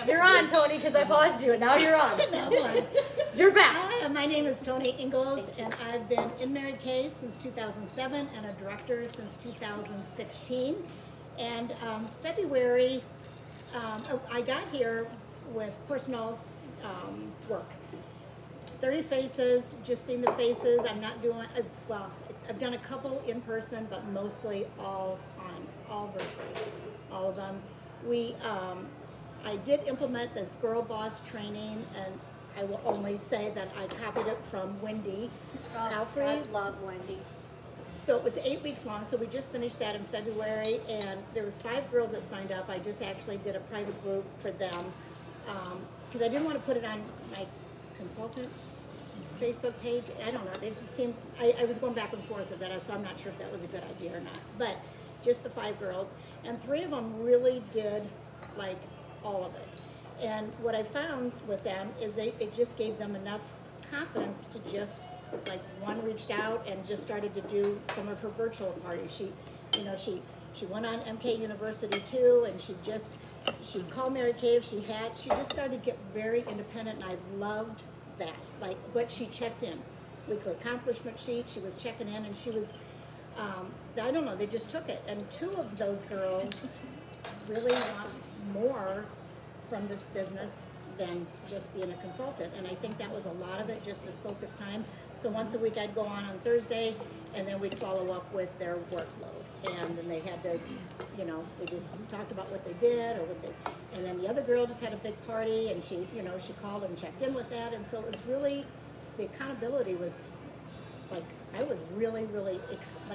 You're on, Tony, because I paused you, and now you're on. No, You're back. Hi, my name is Tony Ingalls, and I've been in Mary Kay since 2007 and a director since 2016. And February, I got here with personal work. 30 faces, just seen the faces. I'm not doing, well, I've done a couple in person, but mostly all virtually, all of them. I did implement this Girl Boss training, and I will only say that I copied it from Wendy Alfrey. I love Wendy. So it was 8 weeks long, so we just finished that in February, and there was 5 girls that signed up. I just actually did a private group for them, because I didn't want to put it on my consultant Facebook page. I don't know, it just seemed, I was going back and forth with that, so I'm not sure if that was a good idea or not. But just the 5 girls, and 3 of them really did like all of it. And what I found with them is it just gave them enough confidence to just, like, one reached out and just started to do some of her virtual parties. She went on MK University too, and she called Mary Kay if she just started to get very independent, and I loved that. Like, but she checked in, weekly accomplishment sheet, she was checking in, and she was, I don't know, they just took it. And 2 of those girls really want more from this business than just being a consultant. And I think that was a lot of it, just this focus time. So once a week I'd go on Thursday, and then we'd follow up with their workload. And then they had to, we just talked about what they did, and then the other girl just had a big party, and she called and checked in with that. And so it was really, the accountability was, like, I was really, really,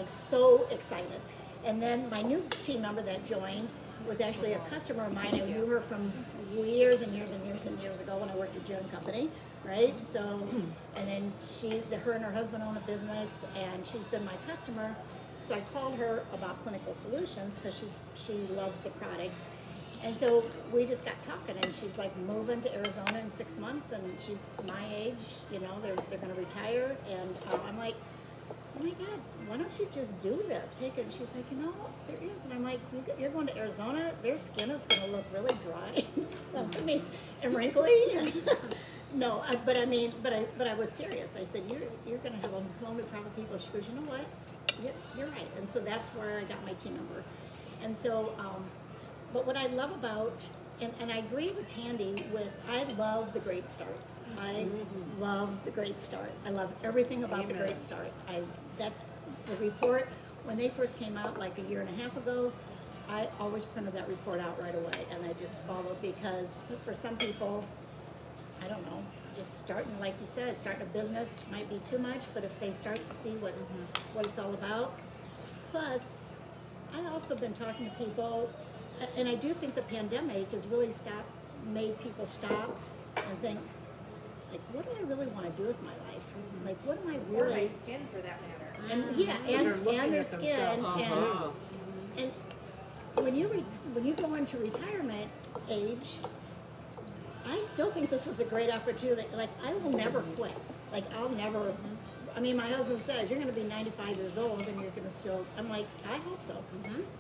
so excited. And then my new team member that joined was actually a customer of mine. I knew her from years and years and years and years ago when I worked at June Company, right? So, and then her and her husband own a business, and she's been my customer. So I called her about Clinical Solutions because she loves the products. And so we just got talking, and she's like moving to Arizona in 6 months, and she's my age, they're going to retire. And I'm like, oh my God, why don't you just do this? Take it. And she's like, there is. And I'm like, you're going to Arizona? Their skin is going to look really dry. And wrinkly. And no, but I was serious. I said, you're going to have a whole new crowd of people. She goes, you know what? You're right. And so that's where I got my team member. And so, but what I love about, and I agree with Tandy I love the Great Start. I love the Great Start. I love everything about the Great Start. That's the report. When they first came out like a year and a half ago, I always printed that report out right away, and I just followed, because for some people, I don't know, just starting, like you said, starting a business might be too much, but if they start to see what it's all about. Plus, I also been talking to people, and I do think the pandemic has really made people stop and think, like, what do I really want to do with my life? Like, what am I really? Or my skin, for that matter. And and their skin, and when you go into retirement age, I still think this is a great opportunity. Like, I will never quit. Like, I'll never. I mean, my husband says you're going to be 95 years old and you're going to still. I'm like, I hope so.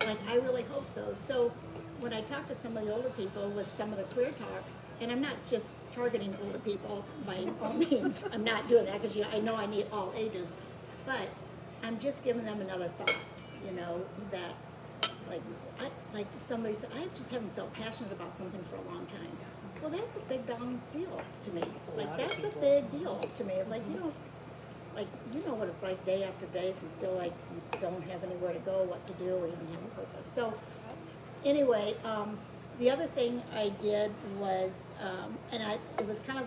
Like, I really hope so. So when I talk to some of the older people with some of the career talks, and I'm not just targeting older people by all means. I'm not doing that because I know I need all ages, but I'm just giving them another thought. That like somebody said, I just haven't felt passionate about something for a long time. Well, that's a big darn deal to me. Like, that's a big deal to me. Like, you know what it's like day after day if you feel like you don't have anywhere to go, what to do, or even have a purpose. So anyway, the other thing I did was, it was kind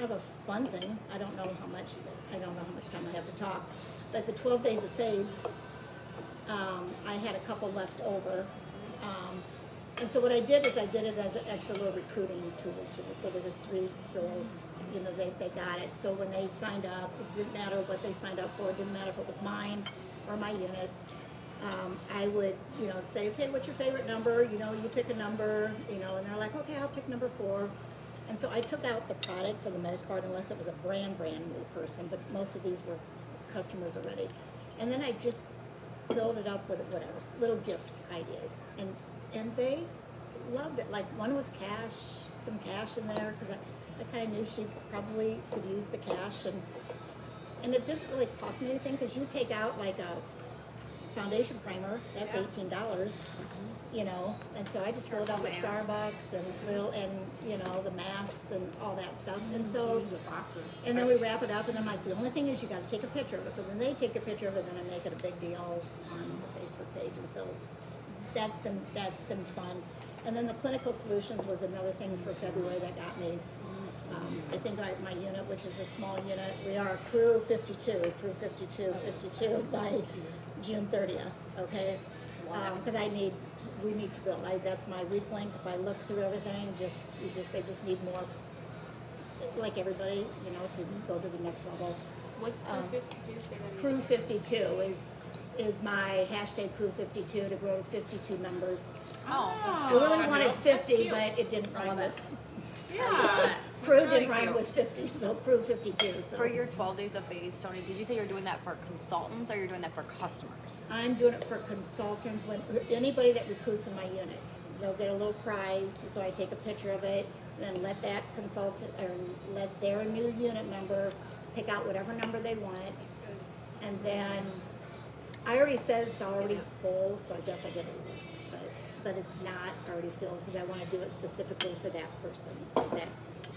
of a fun thing. I don't know how much time I have to talk, but the 12 Days of Faves, I had a couple left over. And so what I did is I did it as an extra little recruiting tool too. So there was 3 girls, they got it. So when they signed up, it didn't matter what they signed up for. It didn't matter if it was mine or my units. I would, say, okay, what's your favorite number? You pick a number, and they're like, okay, I'll pick number 4. And so I took out the product for the most part, unless it was a brand new person, but most of these were customers already. And then I just filled it up with whatever, little gift ideas. And they loved it. Like one was cash, some cash in there because I kind of knew she probably could use the cash, and it doesn't really cost me anything because you take out like a foundation primer, that's $18, you know, and so I just filled up with Starbucks and you know, the masks and all that stuff, and so, and then we wrap it up, and I'm like, the only thing is you got to take a picture of it. So then they take a picture of it, and then I make it a big deal on the Facebook page, and so that's been fun. And then the clinical solutions was another thing for February that got me. I think my unit, which is a small unit, we are crew 52 by June 30th, okay? Because we need to build. That's my weak link. If I look through everything, they just need more, like everybody, you know, to go to the next level. What's Crew 52? Say that Crew 52 is my hashtag Crew 52 to grow to 52 members. Oh, I really wanted 50, but it didn't rhyme with. yeah. Crew That's really didn't rhyme cute. with 50, so Crew 52. So For your 12 days of phase, Tony, did you say you're doing that for consultants or you're doing that for customers? I'm doing it for consultants. When anybody that recruits in my unit, they'll get a little prize. So I take a picture of it, then let that consultant or let their new unit member pick out whatever number they want, and then I already said it's already full, so I guess I get it. But it's not already filled because I want to do it specifically for that person that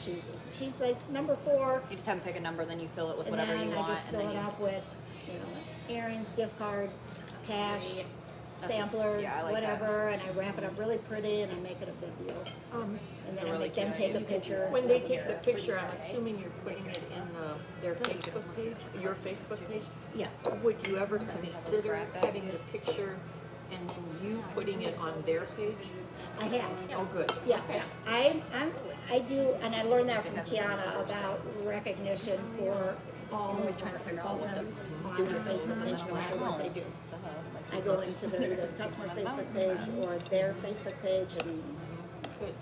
chooses. If she's like number 4. You just have them pick a number, then you fill it with And whatever then you I want, just and fill then it you. up with, you know, errands, gift cards, cash, That's samplers, yeah, I like whatever, and I wrap it up really pretty and I make it a big deal. And It's then a I really make them cute take a idea. picture. When they take the picture, I'm assuming you're putting it in their Facebook page, your Facebook page? Yeah. Would you ever consider grab that. having the picture and you putting it on their page? I have. Oh, good. Yeah, I do, and I learned that from Kiana about recognition for all always of trying our to figure out what to consultants on do their with Facebook them, page, and no then matter I'm what like, they do. oh, I go into their either customer Facebook page or their Facebook page, and Good.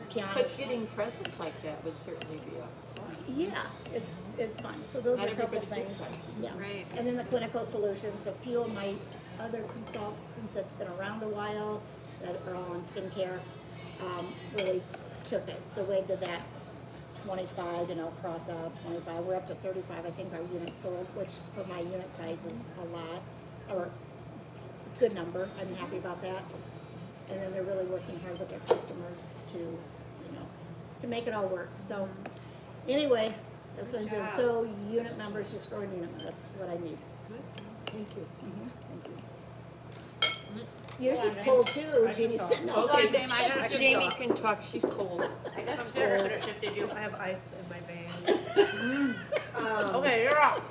Kiana's. But getting presents like that would certainly be a plus. Yeah, it's fun. So those Not are a couple everybody gets things. that. Yeah. Right. And then the clinical solutions, a few of my other consultants that's been around a while that are all in skincare, really took it. So we did that 25, you know, cross out 25. We're up to 35, I think our unit sold, which for my unit size is a lot, or a good number. I'm happy about that. And then they're really working hard with their customers to, you know, to make it all work. So anyway, that's what I'm doing. So unit members, just growing unit members, that's what I need. Thank you. Thank you. Yours is cold too, Jeannie's sitting over Okay, there. Jamie can talk, she's cold. I guess I should have shifted you. I have ice in my veins. Okay, you're up.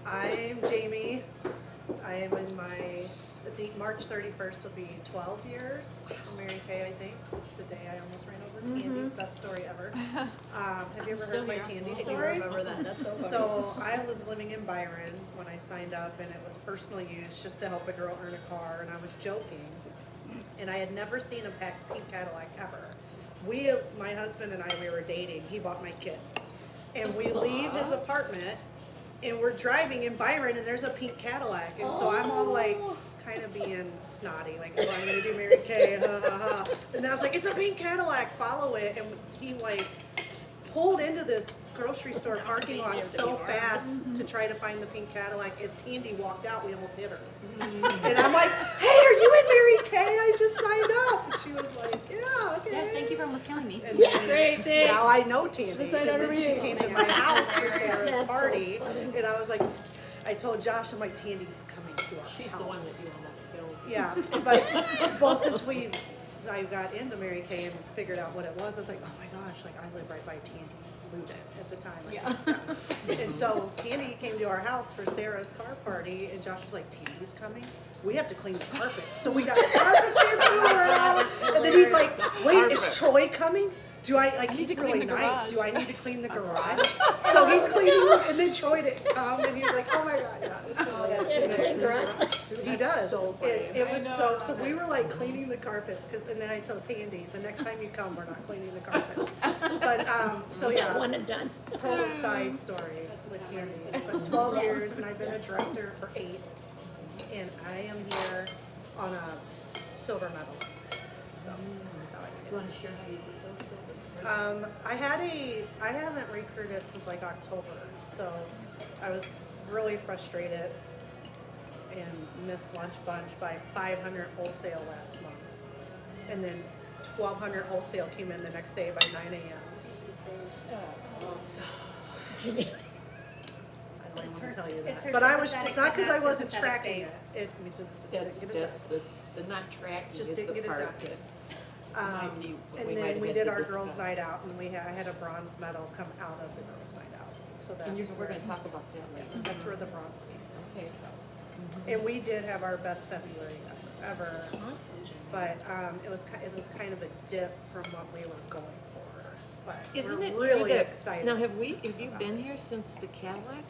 I'm Jamie. I am in my, I think March 31st will be 12 years from Mary Kay, I think. The day I almost ran over Tandy. Best story ever. Have you ever heard my Tandy story? Remember that? That's so funny. So I was living in Byron when I signed up, and it was personal use just to help a girl earn a car, and I was joking. And I had never seen a pink Cadillac ever. My husband and I, we were dating. He bought my kid. And we leave his apartment, and we're driving in Byron, and there's a pink Cadillac. And so I'm all like, kind of being snotty, like, oh, I'm going to do Mary Kay, ha, ha, ha. And I was like, it's a pink Cadillac, follow it. And he, like, pulled into this grocery store parking lot so fast to try to find the pink Cadillac. As Tandy walked out, we almost hit her. And I'm like, hey, are you in Mary Kay? I just signed up. And she was like, yeah, okay. Yes, thank you for almost killing me. And then, Great, thanks. now I know Tandy. And signed up then for she you. came to my house for Sarah's That's so party. funny. And I was like, I told Josh, I'm like, Tandy's coming to our She's house. the one that you almost killed. Yeah, but well, since I got into Mary Kay and figured out what it was, I was like, oh my gosh, like I live right by Tandy Ludet at the time. Like, and so Tandy came to our house for Sarah's car party, and Josh was like, Tandy's coming? We have to clean the carpet. So we got the carpet shampoo around, and then he's like, wait, is Troy coming? Do I, like, he's really nice. Do I need to clean the garage? So he's cleaning, and then Troy didn't come, and he's like, oh my God, yeah, it's And a clean garage. he does. so funny. It was so we were like cleaning the carpets, and then I told Tandy, the next time you come, we're not cleaning the carpets. But, so yeah, One and done. total side story with Tandy. But 12 years, and I've been a director for 8, and I am here on a silver medal. So that's how I You did wanna share how you did those? it. I haven't recruited since like October, so I was really frustrated and missed lunch bunch by 500 wholesale last month. And then 1,200 wholesale came in the next day by 9 a.m. So, Ginny. I don't even want to tell you It's that. her But I was, sympathetic it's not because I but not wasn't sympathetic tracking face. it. We just That's, didn't get it that's, done. the not tracking Just is didn't the get it part done. that. Um, might be- and we might then have we had did to our girls' discuss. night out, and I had a bronze medal come out of the girls' night out. So And that's we're where, gonna talk about that later. that's where the bronze came Okay, from. And we did have our best February ever. But it was kind of a dip from what we were going for. But Isn't we're it true really that, excited. now have you been here since the Cadillac?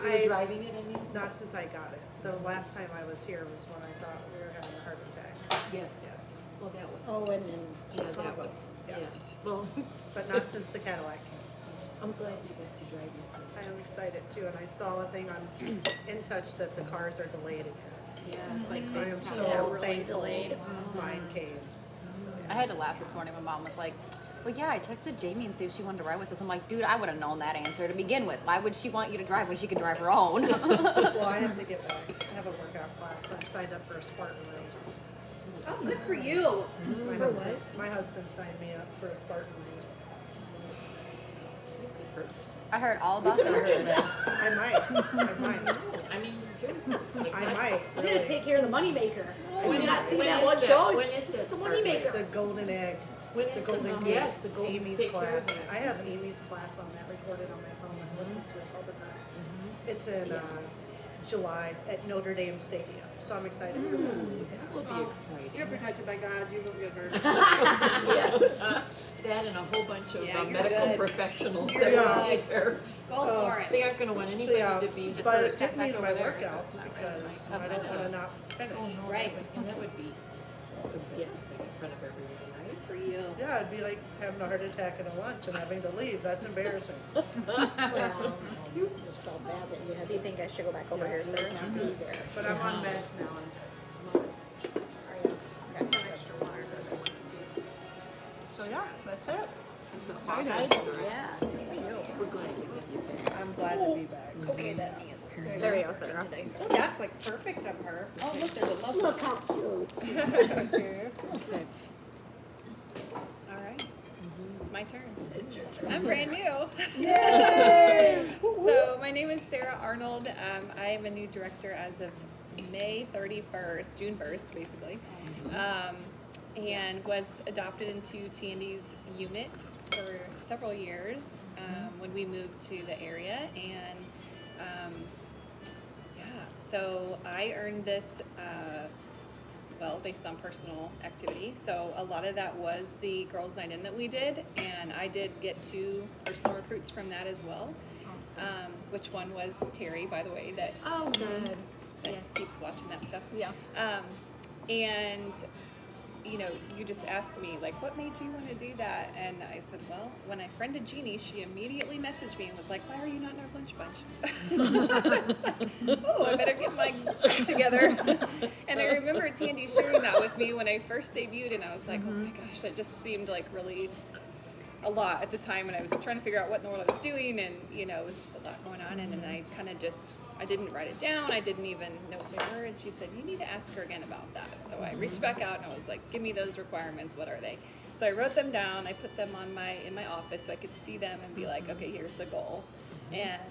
You were I- driving it, I mean? Not since I got it. The last time I was here was when I thought we were having a heart attack. Yes. Yes. Well, that was, Oh, and then yeah, that Chicago. was, Yeah. yeah. Well, But not since the Cadillac came. I'm glad you got to drive it. I am excited too, and I saw a thing on In Touch that the cars are delayed again. Yes, like I am so Yeah, really thankful delayed. mine came. So, I had to laugh this morning when mom was like, well, yeah, I texted Jamie and see if she wanted to ride with us. I'm like, dude, I would have known that answer to begin with. Why would she want you to drive when she could drive her own? Well, I have to get back. I have a workout class. I'm signed up for a Spartan race. Oh, good for you. My husband signed me up for a Spartan race. I heard all about those today. I might. I mean, seriously. like I that- might. I'm gonna Really. take care of the moneymaker. When Have you is- not seen when that is one that? show? When is This is that the start moneymaker. The golden egg. When The is golden the, goose. yes, the golden, Amy's take care class. of that. I have Amy's class on that recorded on my phone. I listen to it all the time. It's in July at Notre Dame Stadium, so I'm excited for that. That will be exciting. You're protected by God. You will get hurt. That and a whole bunch of Yeah, you're medical good. professionals You're that are good. out there. Go for it. They aren't gonna want anybody Yeah, to be. but it step did back me to over my there, so workouts it's not because right. I don't want to not finish. Right. And that would be the best thing in front of everybody, right? For you. Yeah, it'd be like having a heart attack at a lunch and having to leave. That's embarrassing. Well, you just felt bad that you had So you to think I should go back over here, sir? not be there. But I'm on meds now. So yeah, that's it. It's exciting. Yeah. We're glad to have you back. I'm glad to be back. Okay, that knee is weird. There we go, Sarah. That's like perfect of her. Oh, look, there's a love. Look how cute. Thank you. All right. My turn. It's your turn. I'm brand new. Yay! So my name is Sarah Arnold. I am a new director as of May 31st, June 1st, basically, and was adopted into Tandy's unit for several years when we moved to the area. And yeah, so I earned this well, based on personal activity. So a lot of that was the girls' night in that we did, and I did get 2 personal recruits from that as well. Which one was Terry, by the way, that Oh, good. that keeps watching that stuff. Yeah. And you know, you just asked me like, what made you want to do that? And I said, well, when I friended Jeannie, she immediately messaged me and was like, why are you not in our lunch bunch? Oh, I better get my act together. And I remember Tandy sharing that with me when I first debuted, and I was like, oh my gosh, that just seemed like really a lot at the time, and I was trying to figure out what in the world I was doing, and you know, it was just a lot going on, and then I kind of just, I didn't write it down, I didn't even note her, and she said, you need to ask her again about that. So I reached back out and I was like, give me those requirements, what are they? So I wrote them down, I put them on in my office so I could see them and be like, okay, here's the goal. And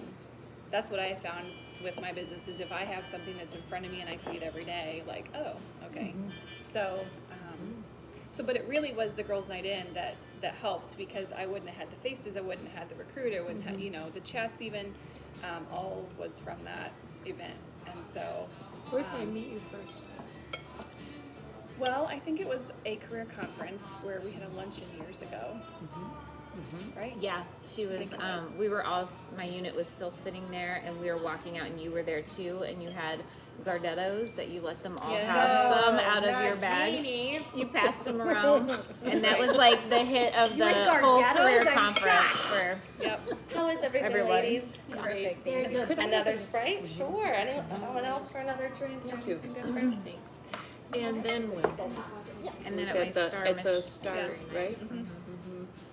that's what I have found with my business, is if I have something that's in front of me and I see it every day, like, oh, okay. So, but it really was the girls' night in that helped, because I wouldn't have had the faces, I wouldn't have had the recruiter, I wouldn't have, you know, the chats even, all was from that event. And so, Where did I meet you first? well, I think it was a career conference where we had a luncheon years ago, right? Yeah, she was, think it was. we were all, my unit was still sitting there, and we were walking out, and you were there too, and you had Gardettos that you let them all have some out of your bag. You passed them around, and that was like the hit of You the had whole Gardettos? career I'm conference shocked. for Yep. How is everything, everyone. ladies? Perfect. Very good. Another Sprite? Sure. Anyone else for another drink? Thank you. Different? Thanks. And then when? And then Was at my at the, Star at the Mission. start, right? Mhm.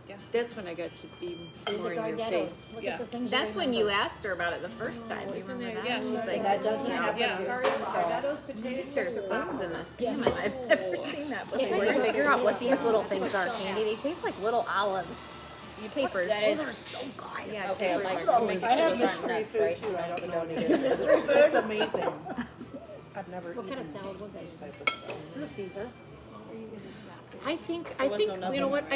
Yeah. That's when I got to be See more the in your Gardettos. face. Look Yeah. at the things That's when you remember. asked her about it the first time. Do you Wasn't remember there- that? yeah. She's like, That doesn't happen. Yeah. I think there's bones in this salmon. I've never seen that before. I'm trying to figure out what these little things are, Candy. They taste like little olives. You papers. That is So good. yeah. Okay, I'm like making I sure have those aren't mystery nuts, food right? too. I don't know. Don't eat it. It's amazing. I've never What kind of eaten salad was that? this type of stuff. It was Caesar. I think, There was no you know nothing. what,